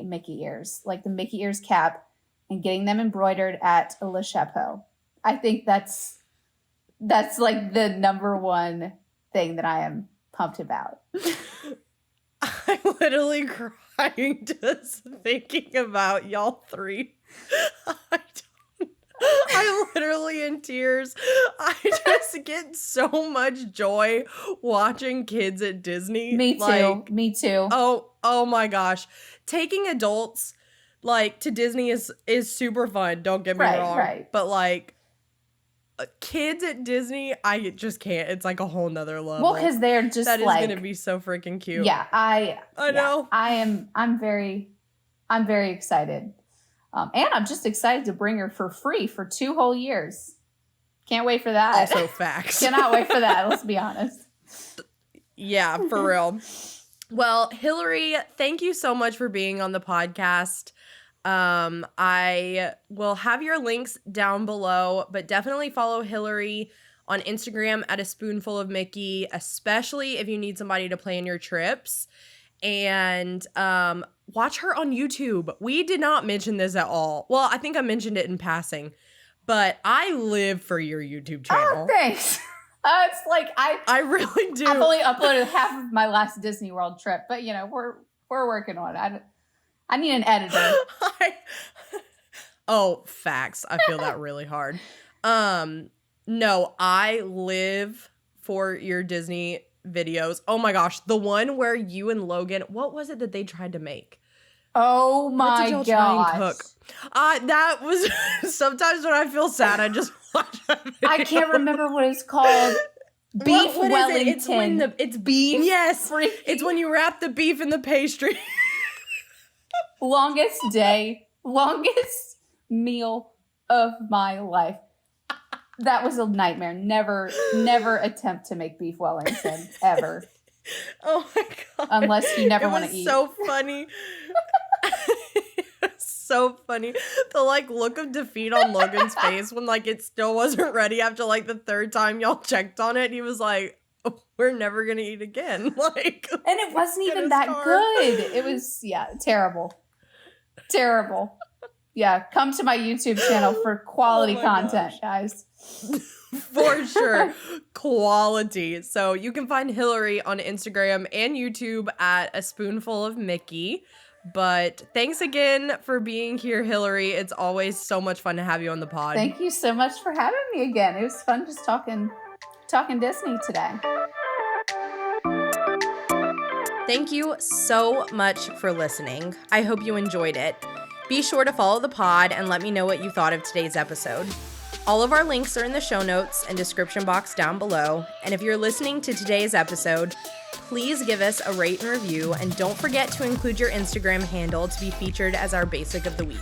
Mickey ears, like the Mickey ears cap, and getting them embroidered at Le Chapeau. I think that's like the number one thing that I am pumped about. I'm literally crying just thinking about y'all three. I'm literally in tears. I just get so much joy watching kids at Disney. Me too. Oh my gosh. Taking adults to Disney is super fun. Don't get me wrong. Right. But kids at Disney, I just can't. It's like a whole nother level. Well, because they're just that is gonna be so freaking cute. Yeah, I know. I'm very excited. And I'm just excited to bring her for free for 2 whole years. Can't wait for that. Also facts. Cannot wait for that, let's be honest. Yeah, for real. Well, Hillary, thank you so much for being on the podcast. I will have your links down below, but definitely follow Hillary on Instagram at A Spoonful of Mickey, especially if you need somebody to plan your trips. And watch her on YouTube. We did not mention this at all. Well, I think I mentioned it in passing, but I live for your YouTube channel. Oh, thanks. It's like I really do. I've only uploaded half of my last Disney World trip, but we're working on it. I need an editor. Facts. I feel that really hard. No, I live for your Disney videos. Oh my gosh, the one where you and Logan, what was it that they tried to make? Oh my gosh. Try and cook? That was sometimes when I feel sad, I just watch that video. I can't remember what it's called. Beef what Wellington. It's when it's beef. Yes, it's when you wrap the beef in the pastry. Longest meal of my life. That was a nightmare. Never attempt to make beef Wellington ever. Oh my god. Unless you never want to eat. So funny. So funny. The like look of defeat on Logan's face when like it still wasn't ready after like the third time y'all checked on it. He was like, oh, we're never gonna eat again. Like, and it wasn't even that good. It was terrible. Terrible. Yeah, come to my YouTube channel for quality content, guys. For sure. Quality. So you can find Hillary on Instagram and YouTube at A Spoonful of Mickey. But thanks again for being here, Hillary. It's always so much fun to have you on the pod. Thank you so much for having me again. It was fun just talking Disney today. Thank you so much for listening. I hope you enjoyed it. Be sure to follow the pod and let me know what you thought of today's episode. All of our links are in the show notes and description box down below. And if you're listening to today's episode, please give us a rate and review, and don't forget to include your Instagram handle to be featured as our basic of the week.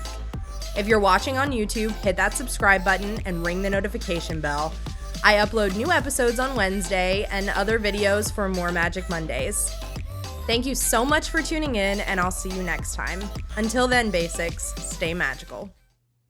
If you're watching on YouTube, hit that subscribe button and ring the notification bell. I upload new episodes on Wednesday and other videos for more Magic Mondays. Thank you so much for tuning in, and I'll see you next time. Until then, Basics, stay magical.